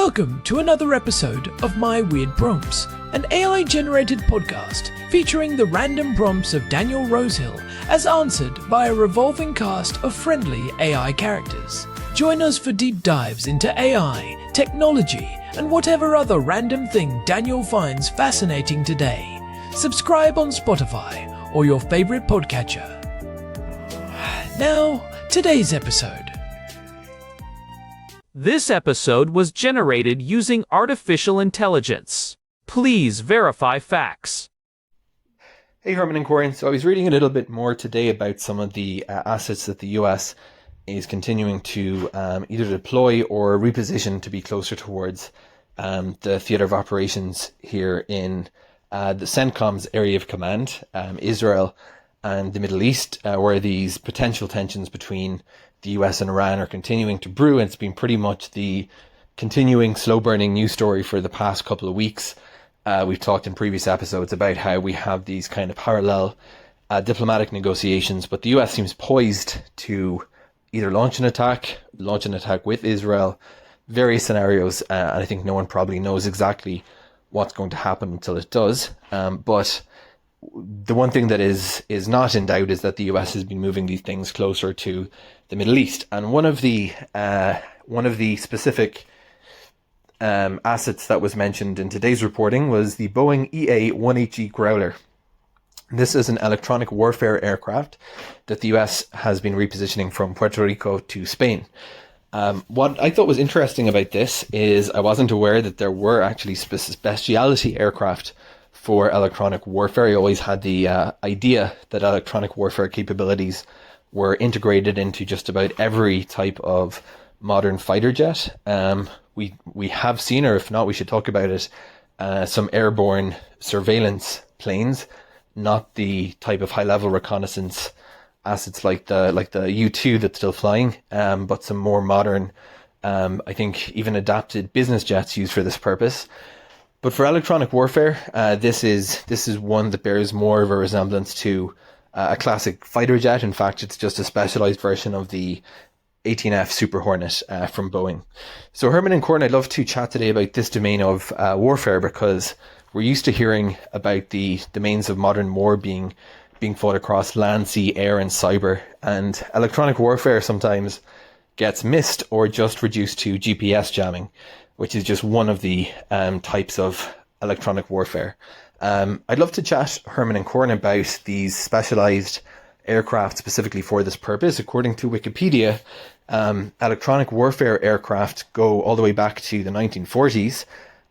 Welcome to another episode of My Weird Prompts, an AI-generated podcast featuring the random prompts of Daniel Rosehill as answered by a revolving cast of friendly AI characters. Join us for deep dives into AI, technology, and whatever other random thing Daniel finds fascinating today. Subscribe on Spotify or your favorite podcatcher. Now, today's episode. This episode was generated using artificial intelligence. Please verify facts. Hey, Herman and Corn. So I was reading a little bit more today about some of the assets that the US is continuing to either deploy or reposition to be closer towards the theater of operations here in the CENTCOM's area of command, Israel and the Middle East, where these potential tensions between the US and Iran are continuing to brew, and it's been pretty much the continuing slow-burning news story for the past couple of weeks. We've talked in previous episodes about how we have these kind of parallel diplomatic negotiations, but the US seems poised to either launch an attack with Israel, various scenarios, and I think no one probably knows exactly what's going to happen until it does. But the one thing that is not in doubt is that the US has been moving these things closer to the Middle East. And one of the specific assets that was mentioned in today's reporting was the Boeing EA-18G Growler. This is an electronic warfare aircraft that the US has been repositioning from Puerto Rico to Spain. What I thought was interesting about this is I wasn't aware that there were actually specialty aircraft for electronic warfare. I always had the idea that electronic warfare capabilities were integrated into just about every type of modern fighter jet. We have seen, or if not, we should talk about it, some airborne surveillance planes, not the type of high-level reconnaissance assets like the U-2 that's still flying, but some more modern, I think even adapted business jets used for this purpose. But for electronic warfare, this is one that bears more of a resemblance to a classic fighter jet. In fact, it's just a specialized version of the 18F Super Hornet from Boeing. So Herman and Corn, I'd love to chat today about this domain of warfare, because we're used to hearing about the domains of modern war being fought across land, sea, air, and cyber. And electronic warfare sometimes gets missed or just reduced to GPS jamming, which is just one of the types of electronic warfare. I'd love to chat, Herman and Corn, about these specialized aircraft specifically for this purpose. According to Wikipedia, electronic warfare aircraft go all the way back to the 1940s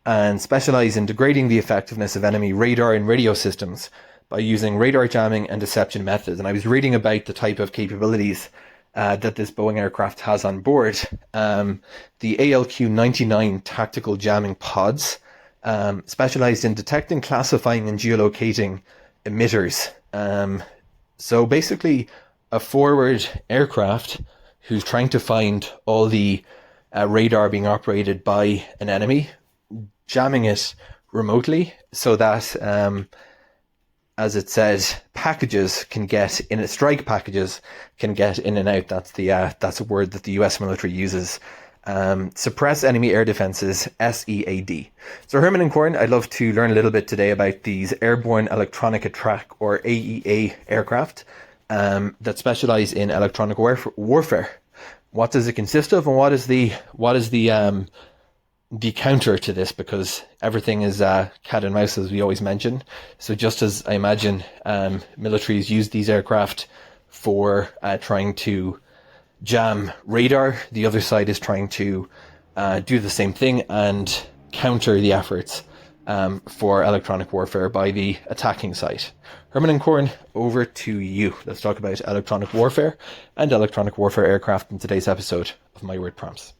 and specialize in degrading the effectiveness of enemy radar and radio systems by using radar jamming and deception methods. And I was reading about the type of capabilities that this Boeing aircraft has on board. The ALQ-99 tactical jamming pods, specialized in detecting, classifying, and geolocating emitters. So basically, a forward aircraft who's trying to find all the radar being operated by an enemy, jamming it remotely so that, as it says, packages can get in. Strike packages can get in and out. That's a word that the US military uses. Suppress enemy air defenses, SEAD. So Herman and Corn, I'd love to learn a little bit today about these airborne electronic attack, or AEA, aircraft that specialize in electronic warfare. What does it consist of, and what is the counter to this? Because everything is cat and mouse, as we always mention. So just as I imagine militaries use these aircraft for trying to jam radar, the other side is trying to do the same thing and counter the efforts for electronic warfare by the attacking side. Herman and Corn, over to you. Let's talk about electronic warfare and electronic warfare aircraft in today's episode of My Weird Prompts.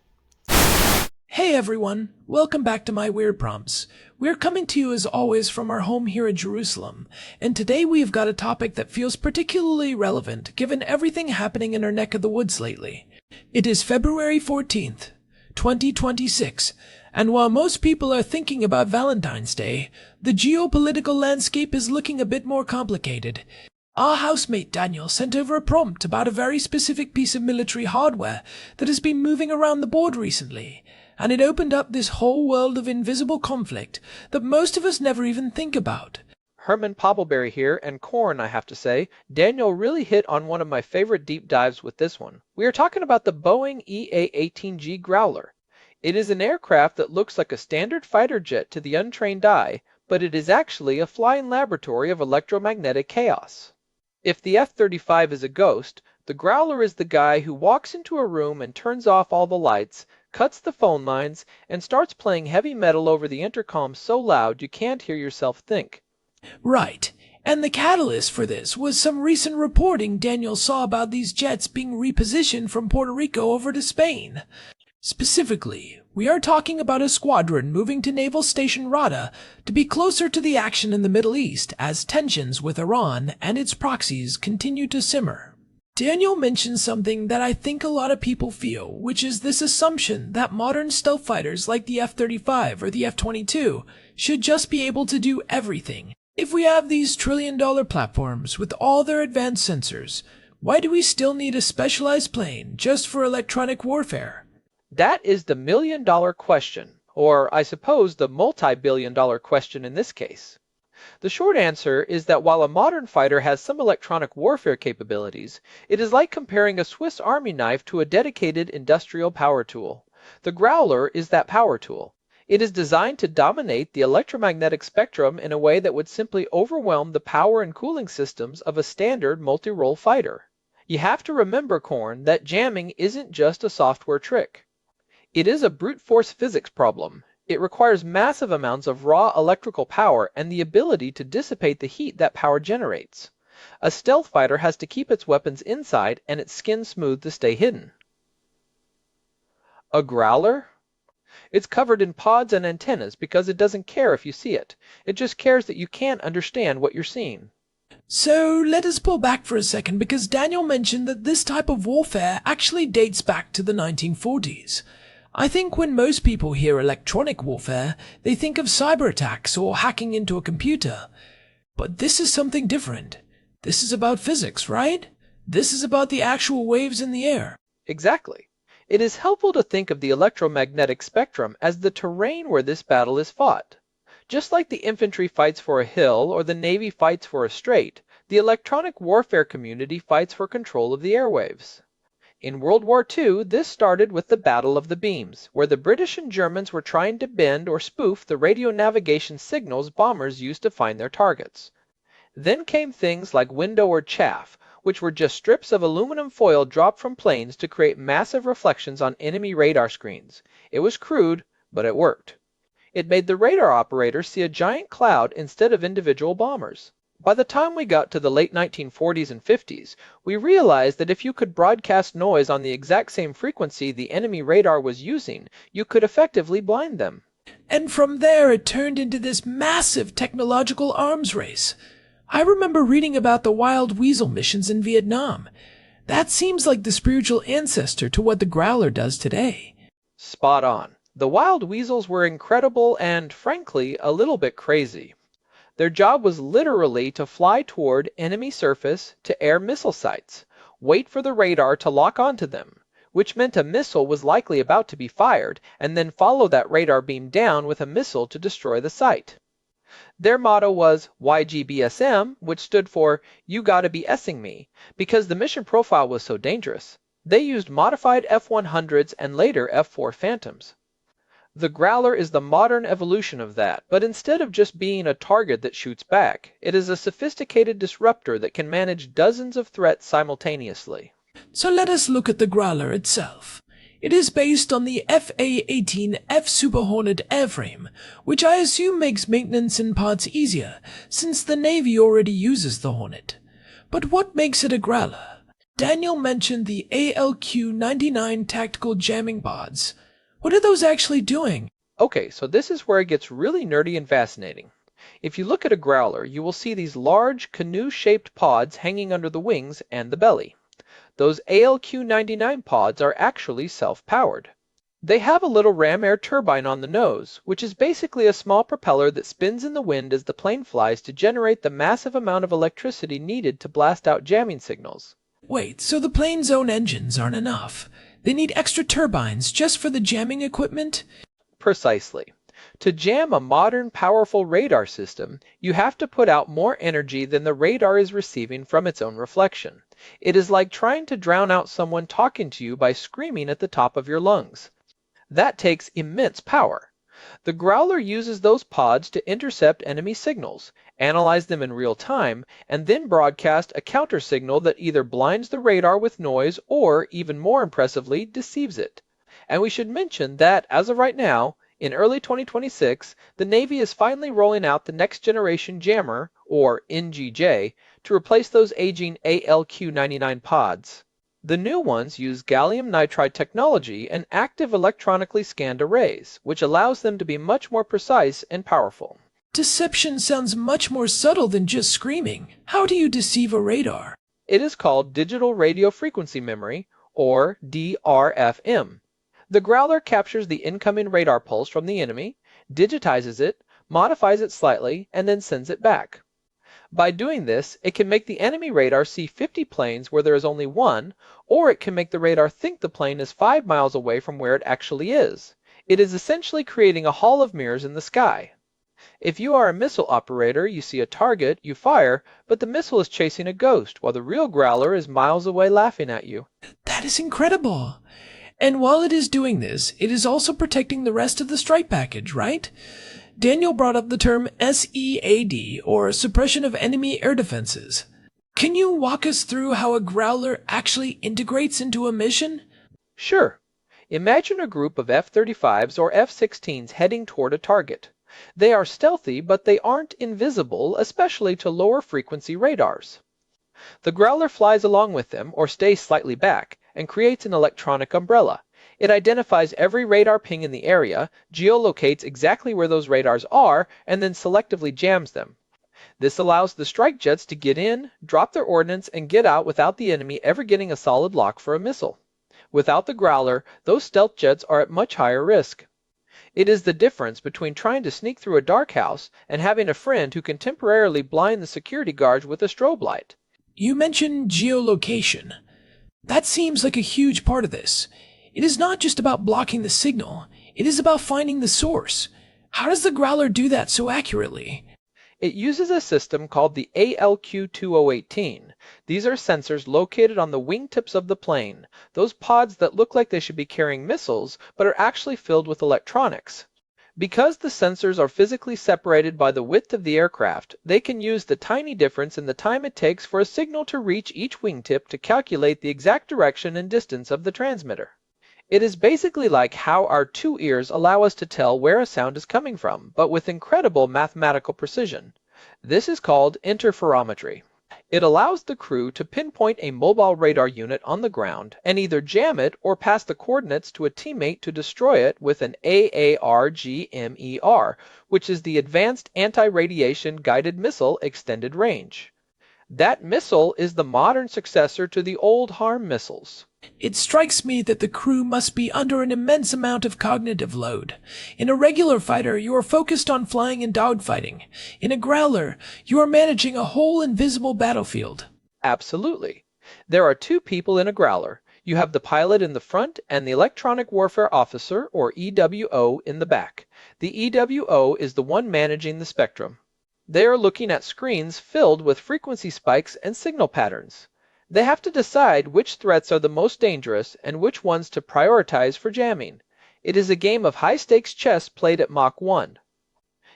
Hey everyone, welcome back to My Weird Prompts. We're coming to you as always from our home here in Jerusalem, and today we've got a topic that feels particularly relevant given everything happening in our neck of the woods lately. It is February 14th, 2026, and while most people are thinking about Valentine's Day, the geopolitical landscape is looking a bit more complicated. Our housemate Daniel sent over a prompt about a very specific piece of military hardware that has been moving around the board recently, and it opened up this whole world of invisible conflict that most of us never even think about. Herman Poppleberry here, and Corn, I have to say. Daniel really hit on one of my favorite deep dives with this one. We are talking about the Boeing EA-18G Growler. It is an aircraft that looks like a standard fighter jet to the untrained eye, but it is actually a flying laboratory of electromagnetic chaos. If the F-35 is a ghost, the Growler is the guy who walks into a room and turns off all the lights, cuts the phone lines, and starts playing heavy metal over the intercom so loud you can't hear yourself think. Right. And the catalyst for this was some recent reporting Daniel saw about these jets being repositioned from Puerto Rico over to Spain. Specifically, we are talking about a squadron moving to Naval Station Rada to be closer to the action in the Middle East as tensions with Iran and its proxies continue to simmer. Daniel mentioned something that I think a lot of people feel, which is this assumption that modern stealth fighters like the F-35 or the F-22 should just be able to do everything. If we have these trillion-dollar platforms with all their advanced sensors, why do we still need a specialized plane just for electronic warfare? That is the million-dollar question, or I suppose the multi-billion-dollar question in this case. The short answer is that while a modern fighter has some electronic warfare capabilities, it is like comparing a Swiss Army knife to a dedicated industrial power tool. The Growler is that power tool. It is designed to dominate the electromagnetic spectrum in a way that would simply overwhelm the power and cooling systems of a standard multi-role fighter. You have to remember, Corn, that jamming isn't just a software trick. It is a brute force physics problem. It requires massive amounts of raw electrical power and the ability to dissipate the heat that power generates. A stealth fighter has to keep its weapons inside and its skin smooth to stay hidden. A Growler? It's covered in pods and antennas because it doesn't care if you see it. It just cares that you can't understand what you're seeing. So let us pull back for a second because Daniel mentioned that this type of warfare actually dates back to the 1940s. I think when most people hear electronic warfare, they think of cyber attacks or hacking into a computer. But this is something different. This is about physics, right? This is about the actual waves in the air. Exactly. It is helpful to think of the electromagnetic spectrum as the terrain where this battle is fought. Just like the infantry fights for a hill or the Navy fights for a strait, the electronic warfare community fights for control of the airwaves. In World War II, this started with the Battle of the Beams, where the British and Germans were trying to bend or spoof the radio navigation signals bombers used to find their targets. Then came things like window or chaff, which were just strips of aluminum foil dropped from planes to create massive reflections on enemy radar screens. It was crude, but it worked. It made the radar operator see a giant cloud instead of individual bombers. By the time we got to the late 1940s and 50s, we realized that if you could broadcast noise on the exact same frequency the enemy radar was using, you could effectively blind them. And from there it turned into this massive technological arms race. I remember reading about the wild Weasel missions in Vietnam. That seems like the spiritual ancestor to what the Growler does today. Spot on. The wild Weasels were incredible and, frankly, a little bit crazy. Their job was literally to fly toward enemy surface to air missile sites, wait for the radar to lock onto them, which meant a missile was likely about to be fired, and then follow that radar beam down with a missile to destroy the site. Their motto was YGBSM, which stood for You Gotta Be S'ing Me, because the mission profile was so dangerous. They used modified F-100s and later F-4 Phantoms. The Growler is the modern evolution of that, but instead of just being a target that shoots back, it is a sophisticated disruptor that can manage dozens of threats simultaneously. So let us look at the Growler itself. It is based on the FA-18F Super Hornet airframe, which I assume makes maintenance and parts easier, since the Navy already uses the Hornet. But what makes it a Growler? Daniel mentioned the ALQ-99 tactical jamming pods. What are those actually doing? Okay, so this is where it gets really nerdy and fascinating. If you look at a Growler, you will see these large canoe-shaped pods hanging under the wings and the belly. Those ALQ-99 pods are actually self-powered. They have a little ram air turbine on the nose, which is basically a small propeller that spins in the wind as the plane flies to generate the massive amount of electricity needed to blast out jamming signals. Wait, so the plane's own engines aren't enough. They need extra turbines just for the jamming equipment? Precisely. To jam a modern, powerful radar system, you have to put out more energy than the radar is receiving from its own reflection. It is like trying to drown out someone talking to you by screaming at the top of your lungs. That takes immense power. The Growler uses those pods to intercept enemy signals, analyze them in real time, and then broadcast a counter signal that either blinds the radar with noise or, even more impressively, deceives it. And we should mention that, as of right now, in early 2026, the Navy is finally rolling out the next generation jammer, or NGJ, to replace those aging ALQ-99 pods. The new ones use gallium nitride technology and active electronically scanned arrays, which allows them to be much more precise and powerful. Deception sounds much more subtle than just screaming. How do you deceive a radar? It is called Digital Radio Frequency Memory, or DRFM. The Growler captures the incoming radar pulse from the enemy, digitizes it, modifies it slightly, and then sends it back. By doing this, it can make the enemy radar see 50 planes where there is only one, or it can make the radar think the plane is 5 miles away from where it actually is. It is essentially creating a hall of mirrors in the sky. If you are a missile operator, you see a target, you fire, but the missile is chasing a ghost, while the real Growler is miles away laughing at you. That is incredible. And while it is doing this, it is also protecting the rest of the strike package, right? Daniel brought up the term SEAD, or Suppression of Enemy Air Defenses. Can you walk us through how a Growler actually integrates into a mission? Sure. Imagine a group of F-35s or F-16s heading toward a target. They are stealthy, but they aren't invisible, especially to lower frequency radars. The Growler flies along with them, or stays slightly back, and creates an electronic umbrella. It identifies every radar ping in the area, geolocates exactly where those radars are, and then selectively jams them. This allows the strike jets to get in, drop their ordnance, and get out without the enemy ever getting a solid lock for a missile. Without the Growler, those stealth jets are at much higher risk. It is the difference between trying to sneak through a dark house and having a friend who can temporarily blind the security guards with a strobe light. You mentioned geolocation. That seems like a huge part of this. It is not just about blocking the signal, it is about finding the source. How does the Growler do that so accurately? It uses a system called the ALQ-2018. These are sensors located on the wingtips of the plane, those pods that look like they should be carrying missiles, but are actually filled with electronics. Because the sensors are physically separated by the width of the aircraft, they can use the tiny difference in the time it takes for a signal to reach each wingtip to calculate the exact direction and distance of the transmitter. It is basically like how our two ears allow us to tell where a sound is coming from, but with incredible mathematical precision. This is called interferometry. It allows the crew to pinpoint a mobile radar unit on the ground and either jam it or pass the coordinates to a teammate to destroy it with an AARGMER, which is the Advanced Anti-Radiation Guided Missile Extended Range. That missile is the modern successor to the old HARM missiles. It strikes me that the crew must be under an immense amount of cognitive load. In a regular fighter, you are focused on flying and dogfighting. In a Growler, you are managing a whole invisible battlefield. Absolutely. There are two people in a Growler. You have the pilot in the front and the Electronic Warfare Officer, or EWO, in the back. The EWO is the one managing the spectrum. They are looking at screens filled with frequency spikes and signal patterns. They have to decide which threats are the most dangerous and which ones to prioritize for jamming. It is a game of high-stakes chess played at Mach 1.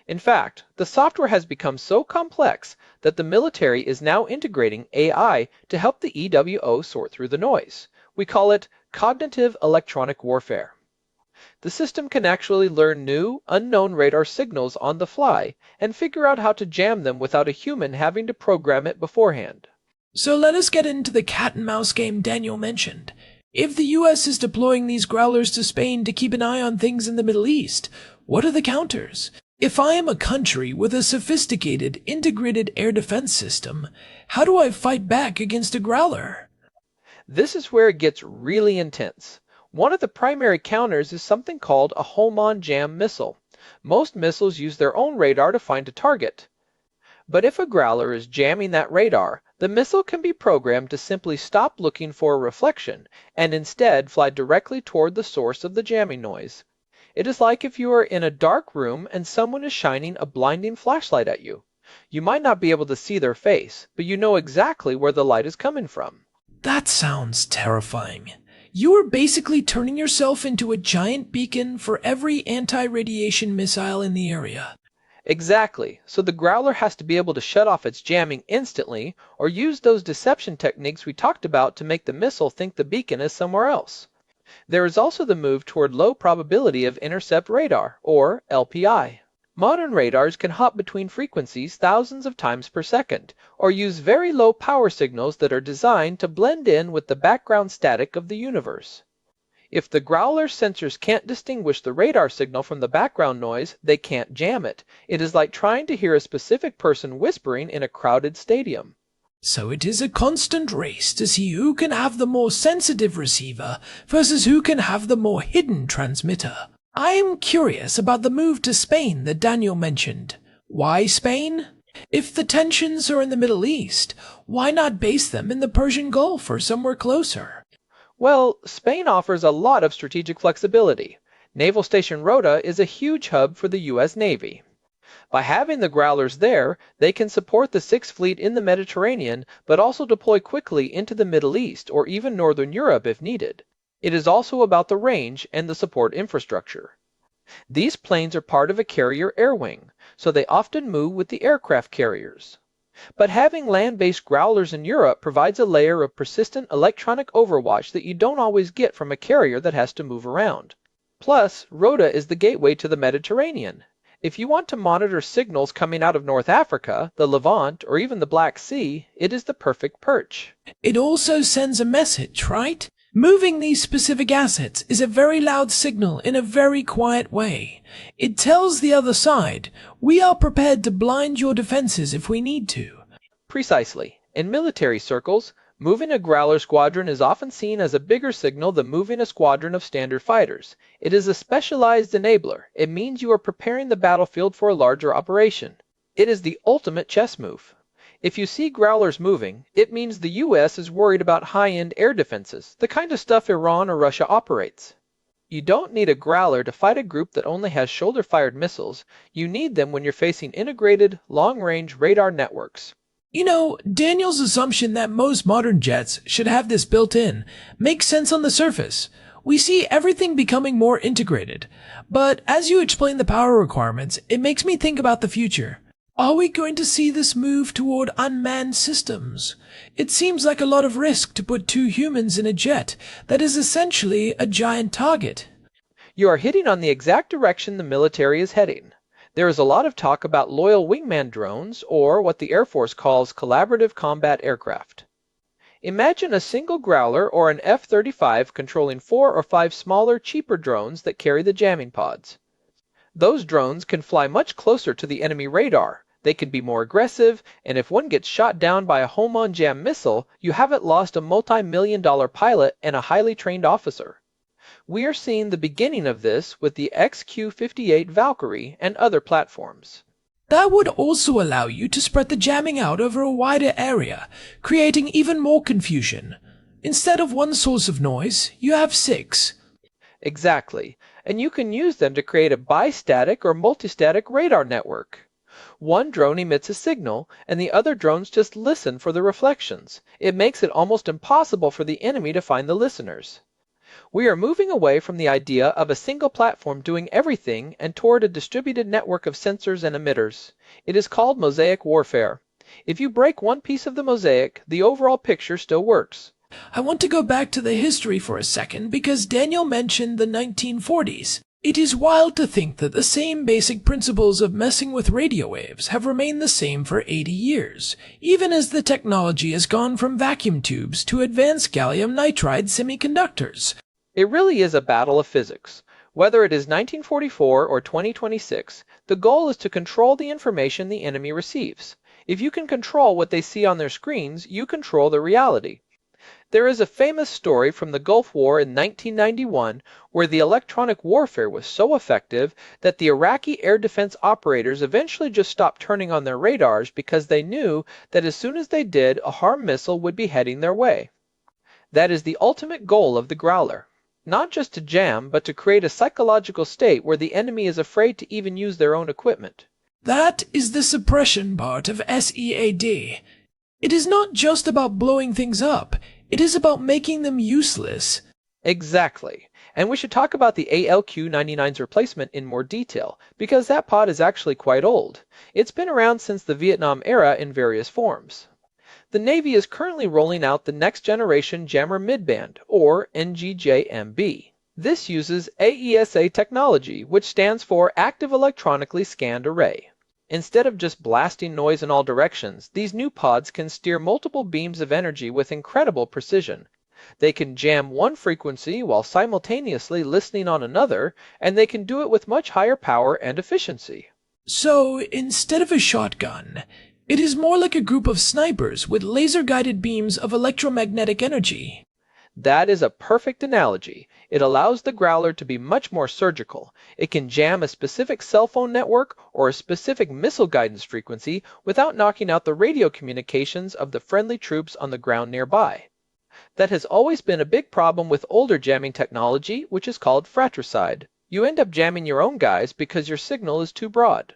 In fact, the software has become so complex that the military is now integrating AI to help the EWO sort through the noise. We call it cognitive electronic warfare. The system can actually learn new, unknown radar signals on the fly and figure out how to jam them without a human having to program it beforehand. So let us get into the cat-and-mouse game Daniel mentioned. If the U.S. is deploying these Growlers to Spain to keep an eye on things in the Middle East, what are the counters? If I am a country with a sophisticated, integrated air defense system, how do I fight back against a Growler? This is where it gets really intense. One of the primary counters is something called a home-on jam missile. Most missiles use their own radar to find a target. But if a Growler is jamming that radar, The missile can be programmed to simply stop looking for a reflection and instead fly directly toward the source of the jamming noise. It is like if you are in a dark room and someone is shining a blinding flashlight at you. You might not be able to see their face, but you know exactly where the light is coming from. That sounds terrifying. You are basically turning yourself into a giant beacon for every anti-radiation missile in the area. Exactly, so the Growler has to be able to shut off its jamming instantly or use those deception techniques we talked about to make the missile think the beacon is somewhere else. There is also the move toward low probability of intercept radar, or LPI. Modern radars can hop between frequencies thousands of times per second, or use very low power signals that are designed to blend in with the background static of the universe. If the Growler's sensors can't distinguish the radar signal from the background noise, they can't jam it. It is like trying to hear a specific person whispering in a crowded stadium. So it is a constant race to see who can have the more sensitive receiver versus who can have the more hidden transmitter. I am curious about the move to Spain that Daniel mentioned. Why Spain? If the tensions are in the Middle East, why not base them in the Persian Gulf or somewhere closer? Well, Spain offers a lot of strategic flexibility. Naval Station Rota is a huge hub for the U.S. Navy. By having the Growlers there, they can support the Sixth Fleet in the Mediterranean, but also deploy quickly into the Middle East or even Northern Europe if needed. It is also about the range and the support infrastructure. These planes are part of a carrier air wing, so they often move with the aircraft carriers. But having land-based Growlers in Europe provides a layer of persistent electronic overwatch that you don't always get from a carrier that has to move around. Plus, Rota is the gateway to the Mediterranean. If you want to monitor signals coming out of North Africa, the Levant, or even the Black Sea, it is the perfect perch. It also sends a message, right? Moving these specific assets is a very loud signal in a very quiet way. It tells the other side, we are prepared to blind your defenses if we need to. Precisely. In military circles, moving a Growler squadron is often seen as a bigger signal than moving a squadron of standard fighters. It is a specialized enabler. It means you are preparing the battlefield for a larger operation. It is the ultimate chess move. If you see Growlers moving, it means the U.S. is worried about high-end air defenses, the kind of stuff Iran or Russia operates. You don't need a Growler to fight a group that only has shoulder-fired missiles. You need them when you're facing integrated, long-range radar networks. You know, Daniel's assumption that most modern jets should have this built in makes sense on the surface. We see everything becoming more integrated. But as you explain the power requirements, it makes me think about the future. Are we going to see this move toward unmanned systems? It seems like a lot of risk to put two humans in a jet that is essentially a giant target. You are hitting on the exact direction the military is heading. There is a lot of talk about loyal wingman drones, or what the Air Force calls collaborative combat aircraft. Imagine a single Growler or an F-35 controlling 4 or 5 smaller, cheaper drones that carry the jamming pods. Those drones can fly much closer to the enemy radar. They can be more aggressive, and if one gets shot down by a home-on-jam missile, you haven't lost a multi-million-dollar pilot and a highly trained officer. We are seeing the beginning of this with the XQ-58 Valkyrie and other platforms. That would also allow you to spread the jamming out over a wider area, creating even more confusion. Instead of one source of noise, you have 6. Exactly, and you can use them to create a bistatic or multistatic radar network. One drone emits a signal, and the other drones just listen for the reflections. It makes it almost impossible for the enemy to find the listeners. We are moving away from the idea of a single platform doing everything and toward a distributed network of sensors and emitters. It is called mosaic warfare. If you break one piece of the mosaic, the overall picture still works. I want to go back to the history for a second because Daniel mentioned the 1940s. It is wild to think that the same basic principles of messing with radio waves have remained the same for 80 years, even as the technology has gone from vacuum tubes to advanced gallium nitride semiconductors. It really is a battle of physics. Whether it is 1944 or 2026, the goal is to control the information the enemy receives. If you can control what they see on their screens, you control the reality. There is a famous story from the Gulf War in 1991 where the electronic warfare was so effective that the Iraqi air defense operators eventually just stopped turning on their radars because they knew that as soon as they did, a harm missile would be heading their way. That is the ultimate goal of the Growler. Not just to jam, but to create a psychological state where the enemy is afraid to even use their own equipment. That is the suppression part of SEAD. It is not just about blowing things up, it is about making them useless. Exactly. And we should talk about the ALQ-99's replacement in more detail, because that pod is actually quite old. It's been around since the Vietnam era in various forms. The Navy is currently rolling out the next generation jammer midband, or NGJMB. This uses AESA technology, which stands for Active Electronically Scanned Array. Instead of just blasting noise in all directions, these new pods can steer multiple beams of energy with incredible precision. They can jam one frequency while simultaneously listening on another, and they can do it with much higher power and efficiency. So, instead of a shotgun, it is more like a group of snipers with laser-guided beams of electromagnetic energy. That is a perfect analogy. It allows the Growler to be much more surgical. It can jam a specific cell phone network or a specific missile guidance frequency without knocking out the radio communications of the friendly troops on the ground nearby. That has always been a big problem with older jamming technology, which is called fratricide. You end up jamming your own guys because your signal is too broad.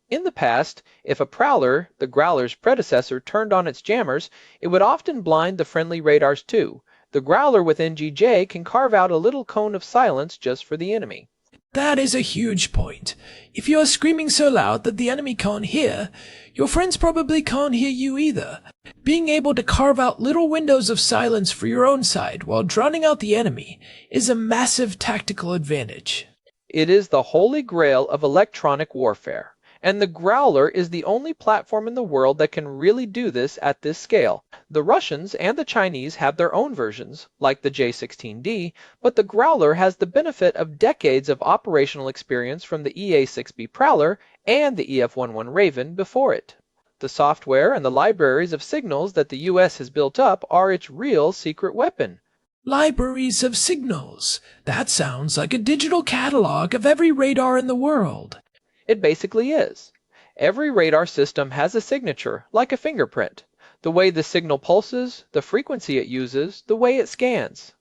In the past, if a Prowler, the Growler's predecessor, turned on its jammers, it would often blind the friendly radars too. The Growler with NGJ can carve out a little cone of silence just for the enemy. That is a huge point. If you are screaming so loud that the enemy can't hear, your friends probably can't hear you either. Being able to carve out little windows of silence for your own side while drowning out the enemy is a massive tactical advantage. It is the holy grail of electronic warfare. And the Growler is the only platform in the world that can really do this at this scale. The Russians and the Chinese have their own versions, like the J-16D, but the Growler has the benefit of decades of operational experience from the EA-6B Prowler and the EF-11 Raven before it. The software and the libraries of signals that the US has built up are its real secret weapon. Libraries of signals. That sounds like a digital catalog of every radar in the world. It basically is. Every radar system has a signature, like a fingerprint. The way the signal pulses, the frequency it uses, the way it scans.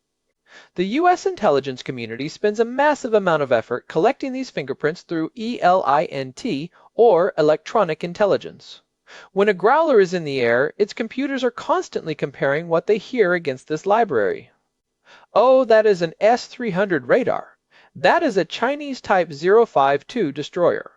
The U.S. intelligence community spends a massive amount of effort collecting these fingerprints through ELINT, or electronic intelligence. When a Growler is in the air, its computers are constantly comparing what they hear against this library. Oh, that is an S-300 radar. That is a Chinese Type 052 destroyer.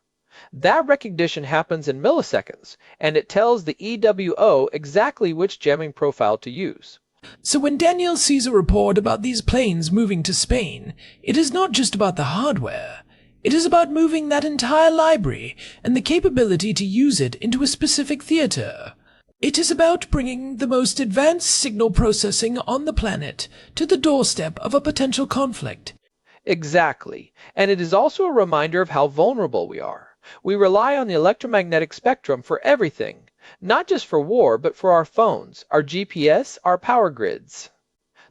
That recognition happens in milliseconds, and it tells the EWO exactly which jamming profile to use. So when Daniel sees a report about these planes moving to Spain, it is not just about the hardware. It is about moving that entire library and the capability to use it into a specific theater. It is about bringing the most advanced signal processing on the planet to the doorstep of a potential conflict. Exactly, and it is also a reminder of how vulnerable we are. We rely on the electromagnetic spectrum for everything, not just for war, but for our phones, our GPS, our power grids.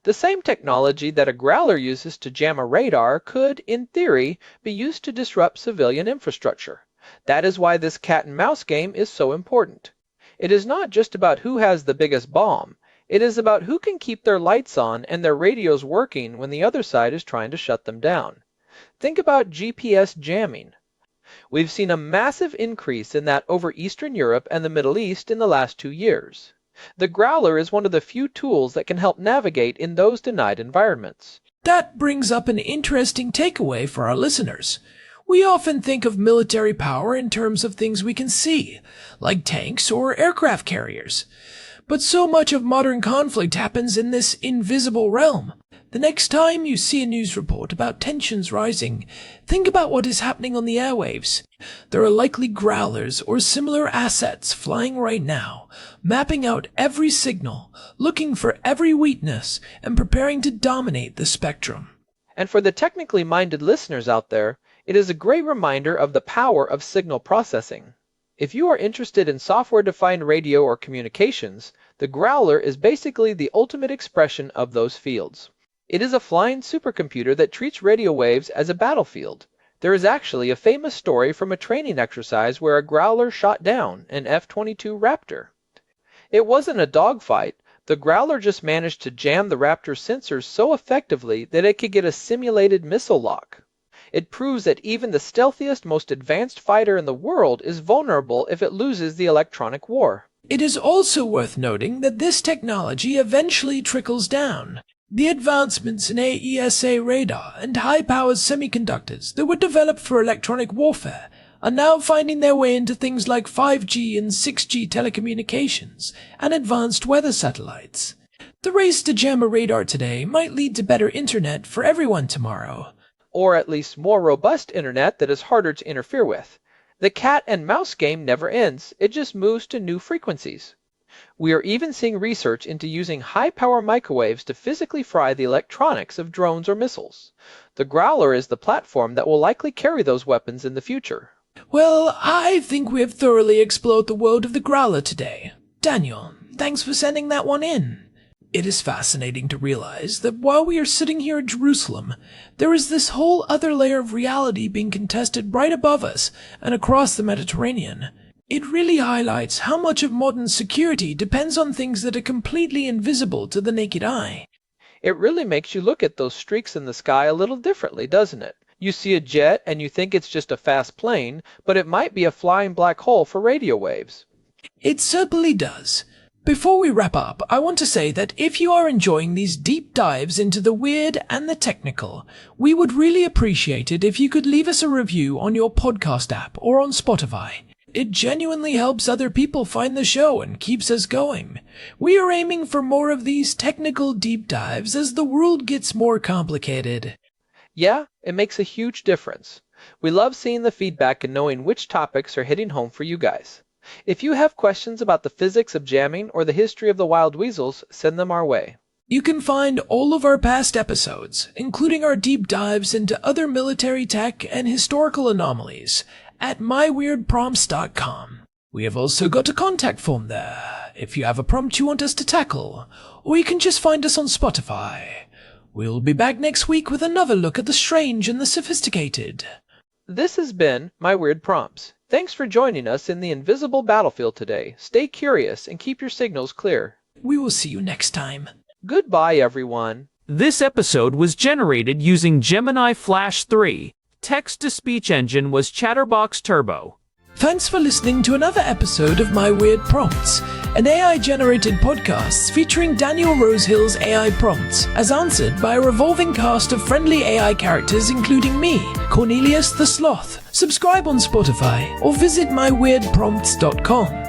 The same technology that a Growler uses to jam a radar could, in theory, be used to disrupt civilian infrastructure. That is why this cat-and-mouse game is so important. It is not just about who has the biggest bomb. It is about who can keep their lights on and their radios working when the other side is trying to shut them down. Think about GPS jamming. We've seen a massive increase in that over Eastern Europe and the Middle East in the last 2 years. The Growler is one of the few tools that can help navigate in those denied environments. That brings up an interesting takeaway for our listeners. We often think of military power in terms of things we can see, like tanks or aircraft carriers. But so much of modern conflict happens in this invisible realm. The next time you see a news report about tensions rising, think about what is happening on the airwaves. There are likely Growlers or similar assets flying right now, mapping out every signal, looking for every weakness, and preparing to dominate the spectrum. And for the technically minded listeners out there, it is a great reminder of the power of signal processing. If you are interested in software-defined radio or communications, the Growler is basically the ultimate expression of those fields. It is a flying supercomputer that treats radio waves as a battlefield. There is actually a famous story from a training exercise where a Growler shot down an F-22 Raptor. It wasn't a dogfight. The Growler just managed to jam the Raptor's sensors so effectively that it could get a simulated missile lock. It proves that even the stealthiest, most advanced fighter in the world is vulnerable if it loses the electronic war. It is also worth noting that this technology eventually trickles down. The advancements in AESA radar and high-powered semiconductors that were developed for electronic warfare are now finding their way into things like 5G and 6G telecommunications and advanced weather satellites. The race to jam a radar today might lead to better internet for everyone tomorrow. Or at least more robust internet that is harder to interfere with. The cat and mouse game never ends, it just moves to new frequencies. We are even seeing research into using high-power microwaves to physically fry the electronics of drones or missiles. The Growler is the platform that will likely carry those weapons in the future. Well, I think we have thoroughly explored the world of the Growler today. Daniel, thanks for sending that one in. It is fascinating to realize that while we are sitting here in Jerusalem, there is this whole other layer of reality being contested right above us and across the Mediterranean. It really highlights how much of modern security depends on things that are completely invisible to the naked eye. It really makes you look at those streaks in the sky a little differently, doesn't it? You see a jet and you think it's just a fast plane, but it might be a flying black hole for radio waves. It certainly does. Before we wrap up, I want to say that if you are enjoying these deep dives into the weird and the technical, we would really appreciate it if you could leave us a review on your podcast app or on Spotify. It genuinely helps other people find the show and keeps us going. We are aiming for more of these technical deep dives as the world gets more complicated. Yeah, it makes a huge difference. We love seeing the feedback and knowing which topics are hitting home for you guys. If you have questions about the physics of jamming or the history of the wild weasels, send them our way. You can find all of our past episodes, including our deep dives into other military tech and historical anomalies, at myweirdprompts.com. We have also got a contact form there, if you have a prompt you want us to tackle, or you can just find us on Spotify. We'll be back next week with another look at the strange and the sophisticated. This has been My Weird Prompts. Thanks for joining us in the invisible battlefield today. Stay curious and keep your signals clear. We will see you next time. Goodbye, everyone. This episode was generated using Gemini Flash 3. Text-to-speech engine was Chatterbox Turbo. Thanks for listening to another episode of My Weird Prompts, an AI-generated podcast featuring Daniel Rosehill's AI prompts, as answered by a revolving cast of friendly AI characters including me, Cornelius the Sloth. Subscribe on Spotify or visit myweirdprompts.com.